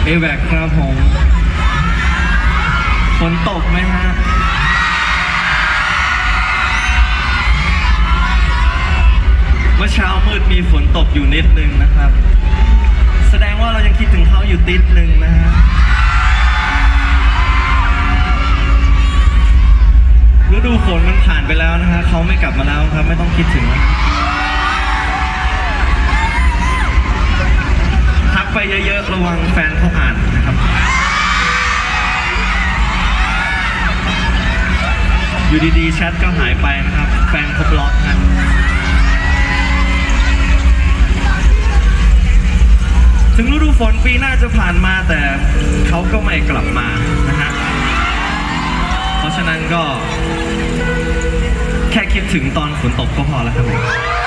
เอแบกครับผมฝนตกไหมฮะเมื่อเช้ามืดมีฝนตกอยู่นิดนึงนะครับแสดงว่าเรายังคิดถึงเขาอยู่ติดนึงนะฮะฤดูฝนมันผ่านไปแล้วนะฮะเขาไม่กลับมาแล้วครับไม่ต้องคิดถึงแล้วทักไปเยอะๆระวังแฟนเขาอ่านนะครับอยู่ดีๆแชทก็หายไปนะครับแฟนเขาบล็อกนะถึงฤดูฝนปีหน้าจะผ่านมาแต่เขาก็ไม่กลับมานะฮะเพราะฉะนั้นก็แค่คิดถึงตอนฝนตกก็พอแล้วครับ